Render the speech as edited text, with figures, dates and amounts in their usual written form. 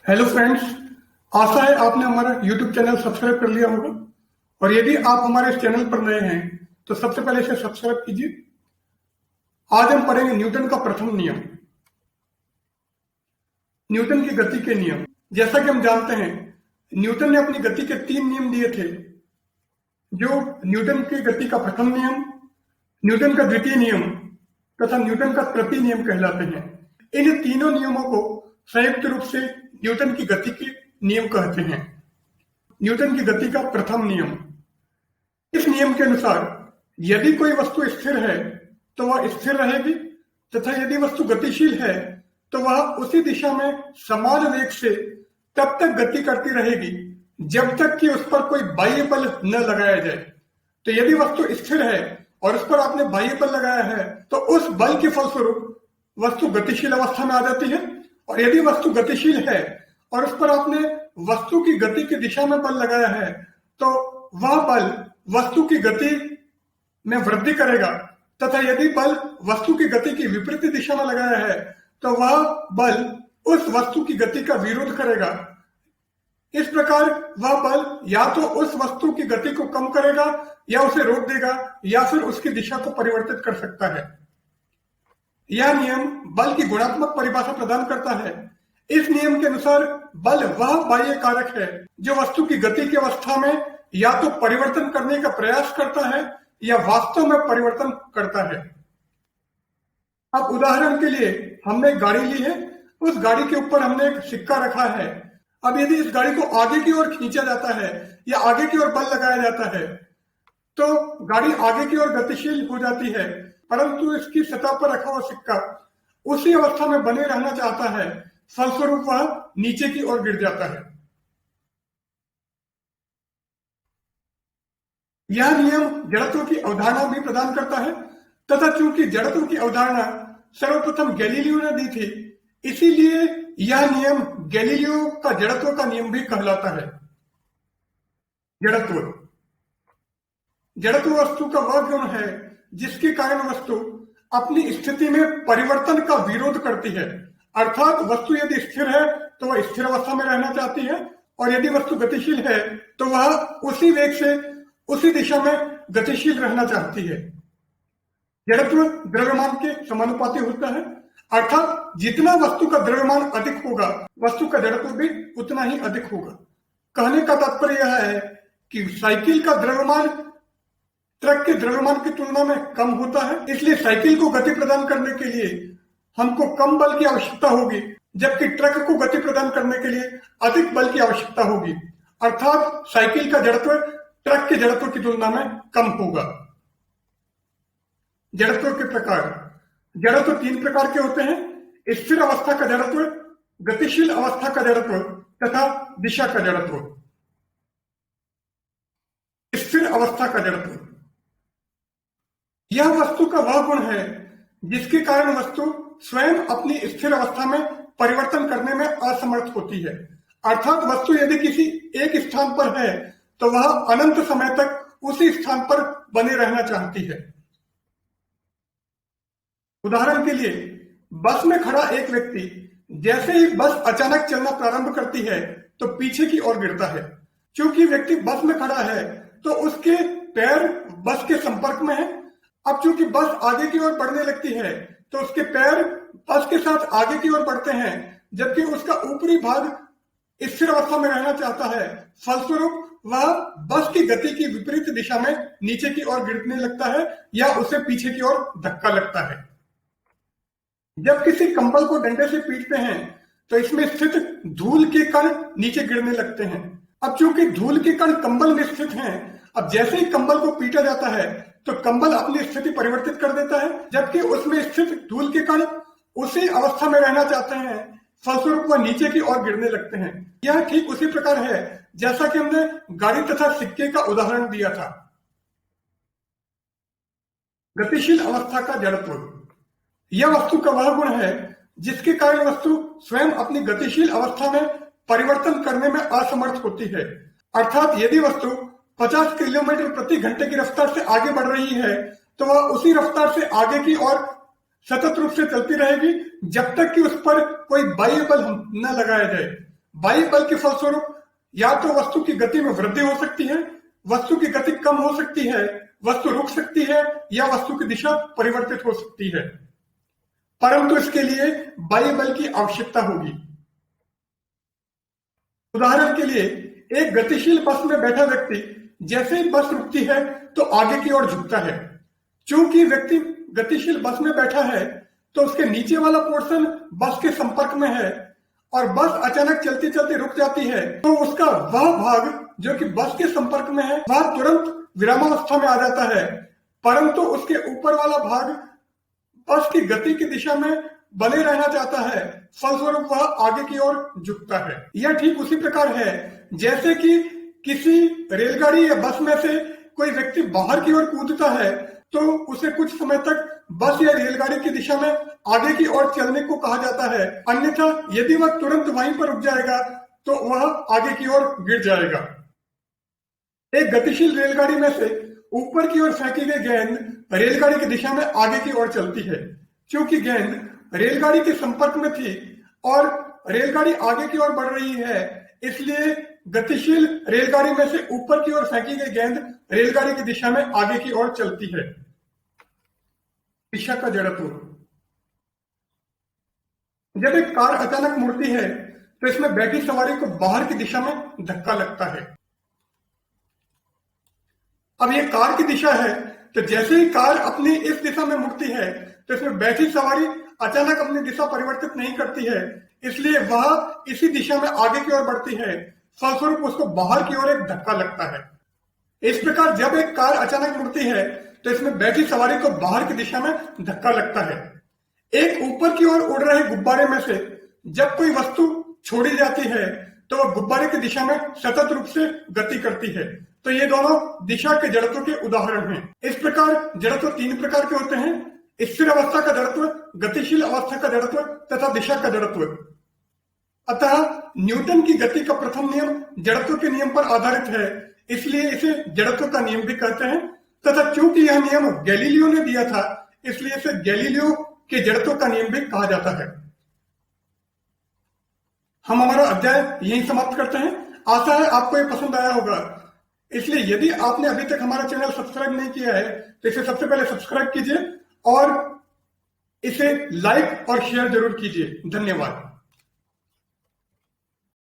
Hello friends. आशा है आपने हमारा यूट्यूब चैनल सब्सक्राइब कर लिया होगा। और यदि आप हमारे इस चैनल पर नए हैं तो सबसे पहले इसे सब्सक्राइब कीजिए। आज हम पढ़ेंगे न्यूटन का प्रथम नियम, न्यूटन की गति के नियम। जैसा कि हम जानते हैं, न्यूटन ने अपनी गति के 3 नियम दिए थे, जो न्यूटन की गति का प्रथम नियम, न्यूटन का द्वितीय नियम तथा न्यूटन का तृतीय नियम कहलाते हैं। इन तीनों नियमों को संयुक्त रूप से न्यूटन की गति के नियम कहते हैं। न्यूटन की गति का प्रथम नियम, इस नियम के अनुसार यदि कोई वस्तु स्थिर है तो वह स्थिर रहेगी, तथा यदि वस्तु गतिशील है तो वह उसी दिशा में समान वेग से तब तक गति करती रहेगी जब तक कि उस पर कोई बाह्य बल न लगाया जाए। तो यदि वस्तु स्थिर है और उस पर आपने बाह्य बल लगाया है तो उस बल के फलस्वरूप वस्तु गतिशील अवस्था में आ जाती है। और यदि वस्तु गतिशील है और उस पर आपने वस्तु की गति की दिशा में बल लगाया है तो वह बल वस्तु की गति में वृद्धि करेगा, तथा यदि बल वस्तु की गति की विपरीत दिशा में लगाया है तो वह बल उस वस्तु की गति का विरोध करेगा। इस प्रकार वह बल या तो उस वस्तु की गति को कम करेगा या उसे रोक देगा या फिर उसकी दिशा को परिवर्तित कर सकता है। यह नियम बल की गुणात्मक परिभाषा प्रदान करता है। इस नियम के अनुसार बल वह बाह्य कारक है जो वस्तु की गति की अवस्था में या तो परिवर्तन करने का प्रयास करता है या वास्तव में परिवर्तन करता है। अब उदाहरण के लिए हमने एक गाड़ी ली है, उस गाड़ी के ऊपर हमने एक सिक्का रखा है। अब यदि इस गाड़ी को आगे की ओर खींचा जाता है या आगे की ओर बल लगाया जाता है तो गाड़ी आगे की ओर गतिशील हो जाती है, परंतु इसकी सतह पर रखा हुआ सिक्का उसी अवस्था में बने रहना चाहता है, फलस्वरूप वह नीचे की ओर गिर जाता है। यह नियम जड़त्व की अवधारणा भी प्रदान करता है, तथा चूंकि जड़त्व की अवधारणा सर्वप्रथम गैलीलियो ने दी थी, इसीलिए यह नियम गैलीलियो का जड़त्व का नियम भी कहलाता है। जड़त्व वस्तु का वह गुण है जिसके कारण वस्तु अपनी स्थिति में परिवर्तन का विरोध करती है। अर्थात वस्तु यदि स्थिर है तो वह स्थिर अवस्था में रहना चाहती है, और यदि वस्तु गतिशील है तो वह उसी वेग से उसी दिशा में गतिशील रहना चाहती है। जड़त्व द्रव्यमान के समानुपाती होता है, अर्थात जितना वस्तु का द्रव्यमान अधिक होगा वस्तु का जड़त्व भी उतना ही अधिक होगा। कहने का तात्पर्य यह है कि साइकिल का द्रव्यमान ट्रक के द्रव्यमान की तुलना में कम होता है, इसलिए साइकिल को गति प्रदान करने के लिए हमको कम बल की आवश्यकता होगी, जबकि ट्रक को गति प्रदान करने के लिए अधिक बल की आवश्यकता होगी। अर्थात साइकिल का जड़त्व ट्रक के जड़त्व की तुलना में कम होगा। जड़त्व के प्रकार, जड़त्व 3 प्रकार के होते हैं: स्थिर अवस्था का जड़त्व, गतिशील अवस्था का जड़त्व तथा दिशा का जड़त्व। स्थिर अवस्था का जड़त्व, यह वस्तु का वह गुण है जिसके कारण वस्तु स्वयं अपनी स्थिर अवस्था में परिवर्तन करने में असमर्थ होती है। अर्थात वस्तु यदि किसी एक स्थान पर है तो वह अनंत समय तक उसी स्थान पर बने रहना चाहती है। उदाहरण के लिए, बस में खड़ा एक व्यक्ति जैसे ही बस अचानक चलना प्रारंभ करती है तो पीछे की ओर गिरता है। क्योंकि व्यक्ति बस में खड़ा है तो उसके पैर बस के संपर्क में है। अब चूंकि बस आगे की ओर बढ़ने लगती है तो उसके पैर बस के साथ आगे की ओर बढ़ते हैं, जबकि उसका ऊपरी भाग स्थिर अवस्था में रहना चाहता है। फलस्वरूप वह बस की गति की विपरीत दिशा में नीचे की ओर गिरने लगता है या उसे पीछे की ओर धक्का लगता है। जब किसी कंबल को डंडे से पीटते हैं तो इसमें स्थित धूल के कण नीचे गिरने लगते हैं। अब चूंकि धूल के कण कंबल में स्थित हैं, अब जैसे ही कंबल को पीटा जाता है तो कंबल अपनी स्थिति परिवर्तित कर देता है, जबकि उसमें स्थित धूल के कण उसी अवस्था में रहना चाहते हैं। फलस्वरूप वह नीचे की ओर गिरने लगते हैं। यह ठीक उसी प्रकार है जैसा कि हमने गाड़ी तथा सिक्के का उदाहरण दिया था। गतिशील अवस्था का जड़त्व, यह वस्तु का वह गुण है जिसके कारण वस्तु स्वयं अपनी गतिशील अवस्था में परिवर्तन करने में असमर्थ होती है। अर्थात यदि वस्तु 50 किलोमीटर प्रति घंटे की रफ्तार से आगे बढ़ रही है तो वह उसी रफ्तार से आगे की ओर सतत रूप से चलती रहेगी जब तक कि उस पर कोई बाह्य बल न लगाया जाए। बाह्य बल के फलस्वरूप या तो वस्तु की गति में वृद्धि हो सकती है, वस्तु की गति कम हो सकती है, वस्तु रुक सकती है या वस्तु की दिशा परिवर्तित हो सकती है, परंतु इसके लिए बाह्य बल की आवश्यकता होगी। उदाहरण के लिए एक गतिशील बस में बैठा व्यक्ति जैसे ही बस रुकती है तो आगे की ओर झुकता है। चूंकि व्यक्ति गतिशील बस में बैठा है तो उसके नीचे वाला पोर्शन बस के संपर्क में है और बस अचानक चलते चलते रुक जाती है तो उसका वह भाग जो कि बस के संपर्क में है वह तुरंत विरामावस्था में आ जाता है, परंतु उसके ऊपर वाला भाग बस की गति की दिशा में बने रहना चाहता है, फलस्वरूप वह आगे की ओर झुकता है। यह ठीक उसी प्रकार है जैसे कि किसी रेलगाड़ी या बस में से कोई व्यक्ति बाहर की ओर कूदता है तो उसे कुछ समय तक बस या रेलगाड़ी की दिशा में आगे की ओर चलने को कहा जाता है, अन्यथा यदि वह तुरंत वहीं पर रुक जाएगा तो वह आगे की ओर गिर जाएगा। एक गतिशील रेलगाड़ी में से ऊपर की ओर फेंकी गई गेंद रेलगाड़ी की दिशा में आगे की ओर चलती है। क्योंकि गेंद रेलगाड़ी के संपर्क में थी और रेलगाड़ी आगे की ओर बढ़ रही है, इसलिए गतिशील रेलगाड़ी में से ऊपर की ओर फेंकी गई गेंद रेलगाड़ी की दिशा में आगे की ओर चलती है। दिशा का जड़त्व। जब एक कार अचानक मुड़ती है तो इसमें बैठी सवारी को बाहर की दिशा में धक्का लगता है। अब ये कार की दिशा है तो जैसे ही कार अपनी इस दिशा में मुड़ती है तो इसमें बैठी सवारी अचानक अपनी दिशा परिवर्तित नहीं करती है, इसलिए वह इसी दिशा में आगे की ओर बढ़ती है, फलस्वरूप उसको बाहर की ओर एक धक्का लगता है। इस प्रकार जब एक कार अचानक मुड़ती है तो इसमें बैठी सवारी को बाहर की दिशा में धक्का लगता है। एक ऊपर की ओर उड़ रहे गुब्बारे में से जब कोई वस्तु छोड़ी जाती है तो वह गुब्बारे की दिशा में सतत रूप से गति करती है, तो ये दोनों दिशा के जड़त्व के उदाहरण हैं। इस प्रकार जड़त्व तीन प्रकार के होते हैं: स्थिर अवस्था का जड़त्व, गतिशील अवस्था का जड़त्व तथा दिशा का जड़त्व। अतः न्यूटन की गति का प्रथम नियम जड़त्व के नियम पर आधारित है, इसलिए इसे जड़त्व का नियम भी कहते हैं, तथा चूंकि यह नियम गैलीलियो ने दिया था इसलिए इसे गैलीलियो के जड़त्व का नियम भी कहा जाता है। हम हमारा अध्याय यहीं समाप्त करते हैं। आशा है आपको ये पसंद आया होगा, इसलिए यदि आपने अभी तक हमारा चैनल सब्सक्राइब नहीं किया है तो इसे सबसे पहले सब्सक्राइब कीजिए और इसे लाइक और शेयर जरूर कीजिए। धन्यवाद।